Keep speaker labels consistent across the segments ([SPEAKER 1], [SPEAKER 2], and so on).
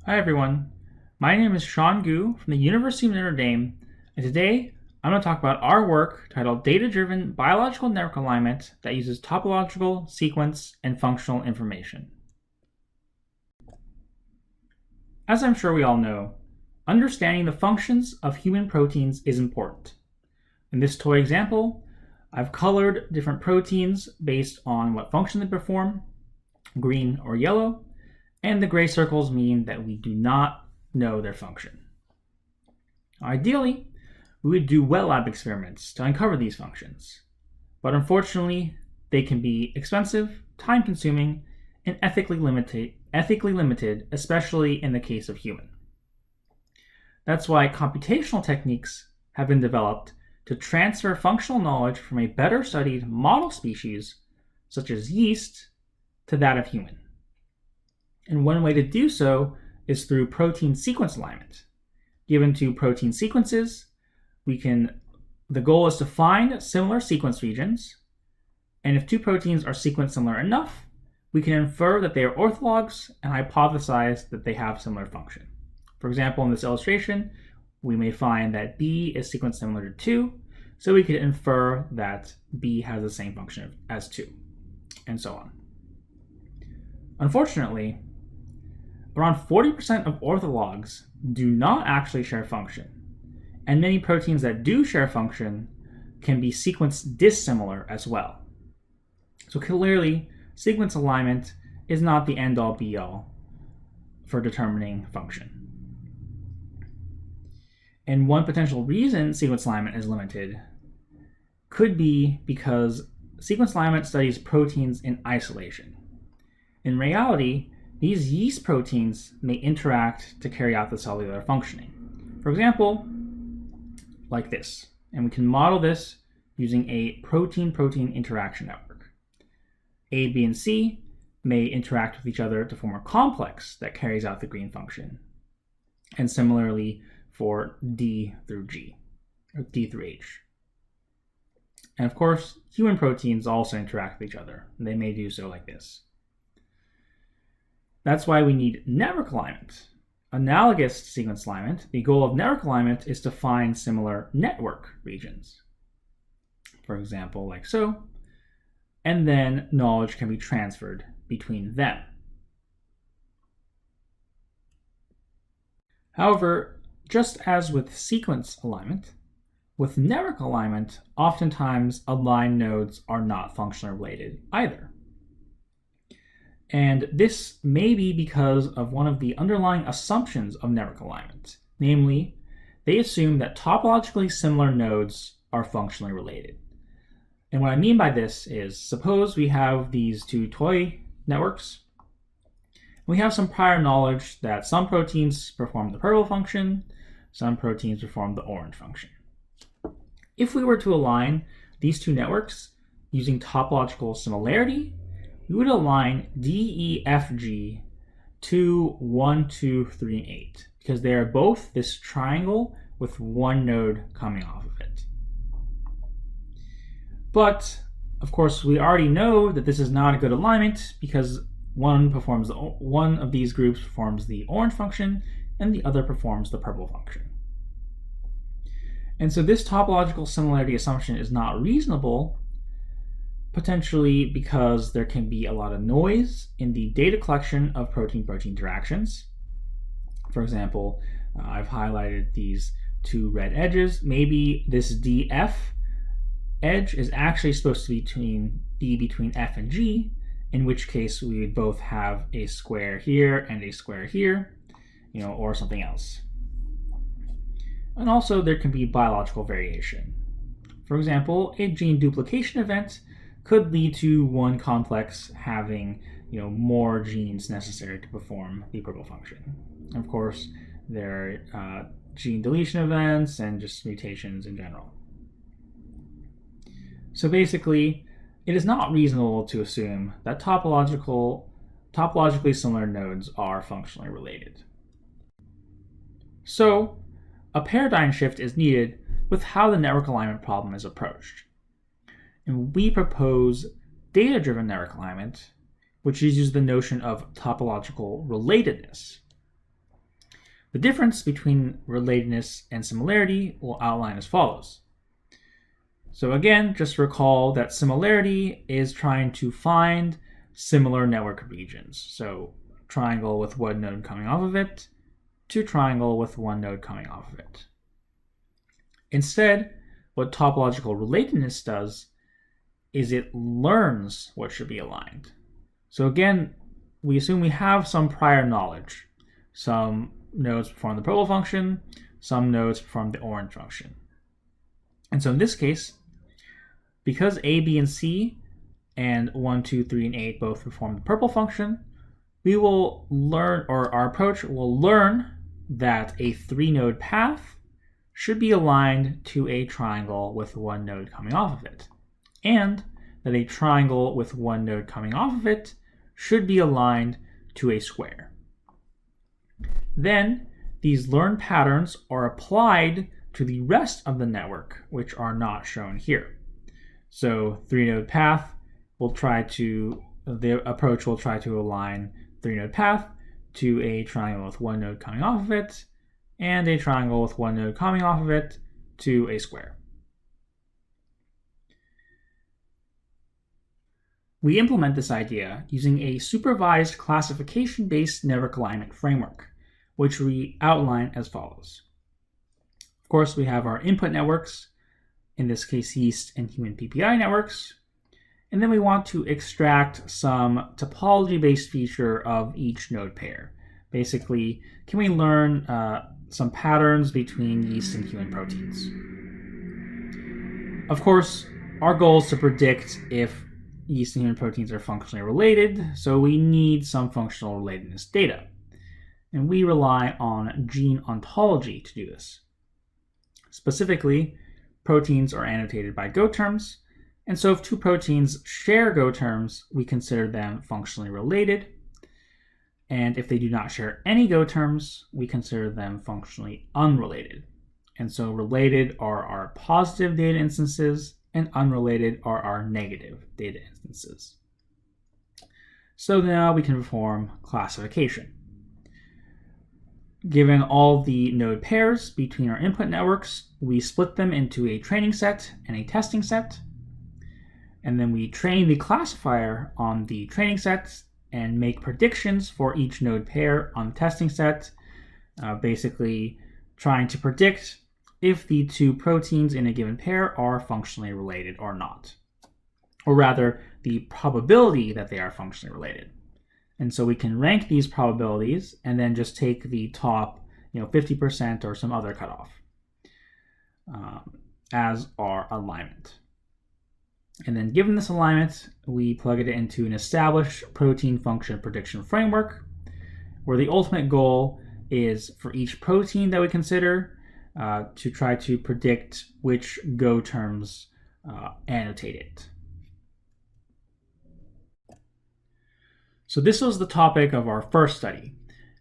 [SPEAKER 1] Hi everyone, my name is Shawn Gu from the University of Notre Dame, and today I'm going to talk about our work titled Data-Driven Biological Network Alignment that uses topological, sequence, and functional information. As I'm sure we all know, understanding the functions of human proteins is important. In this toy example, I've colored different proteins based on what function they perform, green or yellow, and the gray circles mean that we do not know their function. Ideally, we would do wet lab experiments to uncover these functions, but unfortunately, they can be expensive, time-consuming, and ethically limited, especially in the case of human. That's why computational techniques have been developed to transfer functional knowledge from a better studied model species, such as yeast, to that of human. And one way to do so is through protein sequence alignment. Given two protein sequences, the goal is to find similar sequence regions, and if two proteins are sequenced similar enough, we can infer that they are orthologs and hypothesize that they have similar function. For example, in this illustration, we may find that B is sequenced similar to 2, so we could infer that B has the same function as 2, and so on. Unfortunately, around 40% of orthologs do not actually share function, and many proteins that do share function can be sequence dissimilar as well. So clearly, sequence alignment is not the end-all be-all for determining function. And one potential reason sequence alignment is limited could be because sequence alignment studies proteins in isolation. In reality, these yeast proteins may interact to carry out the cellular functioning. For example, like this. And we can model this using a protein-protein interaction network. A, B, and C may interact with each other to form a complex that carries out the green function. And similarly for D through G, or D through H. And of course, human proteins also interact with each other. And they may do so like this. That's why we need network alignment. Analogous to sequence alignment, the goal of network alignment is to find similar network regions. For example, like so, and then knowledge can be transferred between them. However, just as with sequence alignment, with network alignment, oftentimes aligned nodes are not functionally related either. And this may be because of one of the underlying assumptions of network alignment. Namely, they assume that topologically similar nodes are functionally related. And what I mean by this is, suppose we have these two toy networks. We have some prior knowledge that some proteins perform the purple function, some proteins perform the orange function. If we were to align these two networks using topological similarity, we would align D, E, F, G to 1, 2, 3, and 8 because they are both this triangle with one node coming off of it. But of course, we already know that this is not a good alignment because one of these groups performs the orange function and the other performs the purple function. And so this topological similarity assumption is not reasonable, potentially because there can be a lot of noise in the data collection of protein-protein interactions. For example, I've highlighted these two red edges. Maybe this DF edge is actually supposed to be between F and G, in which case we would both have a square here and a square here, or something else. And also there can be biological variation. For example, a gene duplication event could lead to one complex having more genes necessary to perform the purple function. Of course, there are gene deletion events and just mutations in general. So basically, it is not reasonable to assume that topologically similar nodes are functionally related. So, a paradigm shift is needed with how the network alignment problem is approached. And we propose data-driven network alignment, which uses the notion of topological relatedness. The difference between relatedness and similarity will outline as follows. So again, just recall that similarity is trying to find similar network regions. So triangle with one node coming off of it to triangle with one node coming off of it. Instead, what topological relatedness does is it learns what should be aligned. So again, we assume we have some prior knowledge. Some nodes perform the purple function, some nodes perform the orange function. And so in this case, because A, B, and C and 1, 2, 3, and 8 both perform the purple function, we will learn, or our approach will learn, that a 3-node path should be aligned to a triangle with one node coming off of it, and that a triangle with one node coming off of it should be aligned to a square. Then these learned patterns are applied to the rest of the network, which are not shown here. So 3-node path will try to, the approach will try to align 3-node path to a triangle with one node coming off of it, and a triangle with one node coming off of it to a square. We implement this idea using a supervised classification-based network alignment framework, which we outline as follows. Of course, we have our input networks, in this case yeast and human PPI networks, and then we want to extract some topology-based feature of each node pair. Basically, can we learn some patterns between yeast and human proteins? Of course, our goal is to predict if yeast and human proteins are functionally related, so we need some functional relatedness data. And we rely on gene ontology to do this. Specifically, proteins are annotated by Go terms, and so if two proteins share Go terms, we consider them functionally related. And if they do not share any Go terms, we consider them functionally unrelated. And so related are our positive data instances, and unrelated are our negative data instances. So now we can perform classification. Given all the node pairs between our input networks, we split them into a training set and a testing set. And then we train the classifier on the training sets and make predictions for each node pair on the testing set, basically trying to predict if the two proteins in a given pair are functionally related or not. Or rather, the probability that they are functionally related. And so we can rank these probabilities and then just take the top 50% or some other cutoff as our alignment. And then given this alignment, we plug it into an established protein function prediction framework, where the ultimate goal is for each protein that we consider to try to predict which Go terms annotate it. So this was the topic of our first study,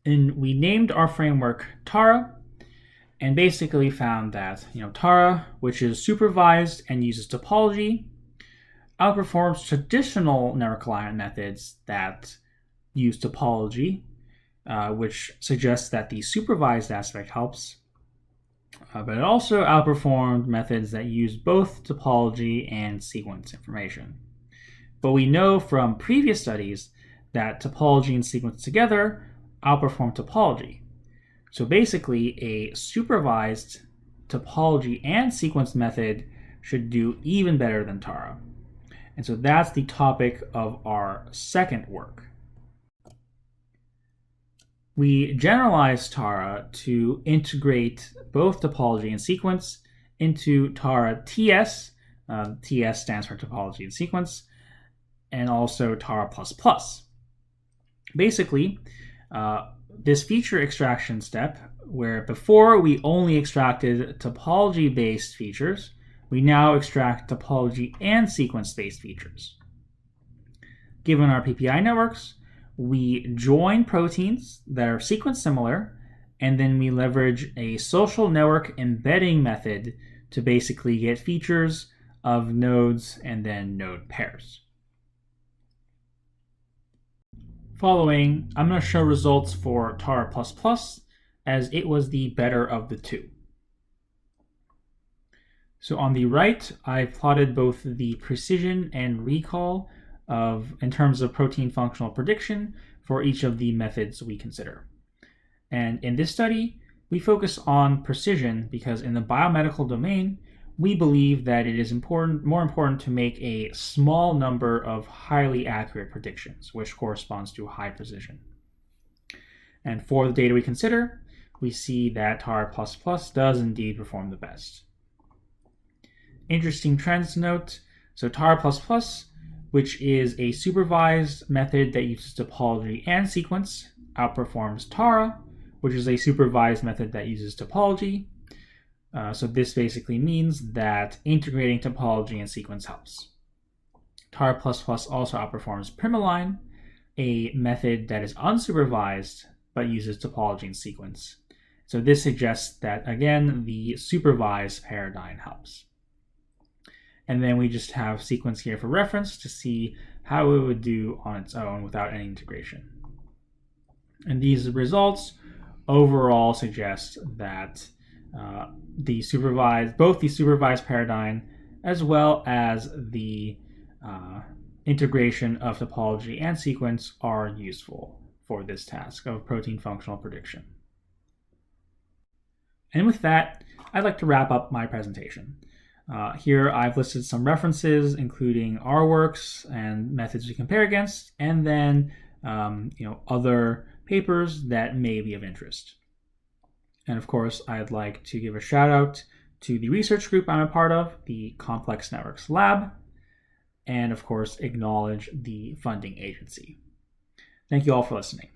[SPEAKER 1] and we named our framework Tara, and basically found that Tara, which is supervised and uses topology, outperforms traditional network alignment methods that use topology, which suggests that the supervised aspect helps, but it also outperformed methods that use both topology and sequence information. But we know from previous studies that topology and sequence together outperform topology. So basically, a supervised topology and sequence method should do even better than Tara. And so that's the topic of our second work. We generalized Tara to integrate both topology and sequence into Tara TS. TS stands for topology and sequence, and also Tara++. Basically, this feature extraction step, where before we only extracted topology-based features, we now extract topology and sequence-based features. Given our PPI networks, we join proteins that are sequence similar, and then we leverage a social network embedding method to basically get features of nodes and then node pairs. Following, I'm going to show results for Tara++, as it was the better of the two. So on the right, I've plotted both the precision and recall in terms of protein functional prediction for each of the methods we consider. And in this study, we focus on precision because in the biomedical domain, we believe that it is more important to make a small number of highly accurate predictions, which corresponds to high precision. And for the data we consider, we see that TAR++ does indeed perform the best. Interesting trends to note. So TAR++, which is a supervised method that uses topology and sequence, outperforms TARA, which is a supervised method that uses topology. So this basically means that integrating topology and sequence helps. TAR++ also outperforms Primaline, a method that is unsupervised but uses topology and sequence. So this suggests that, again, the supervised paradigm helps. And then we just have sequence here for reference to see how it would do on its own without any integration. And these results overall suggest that both the supervised paradigm as well as the integration of topology and sequence are useful for this task of protein functional prediction. And with that, I'd like to wrap up my presentation. Here I've listed some references, including our works and methods we compare against, and then other papers that may be of interest. And of course, I'd like to give a shout out to the research group I'm a part of, the Complex Networks Lab, and of course, acknowledge the funding agency. Thank you all for listening.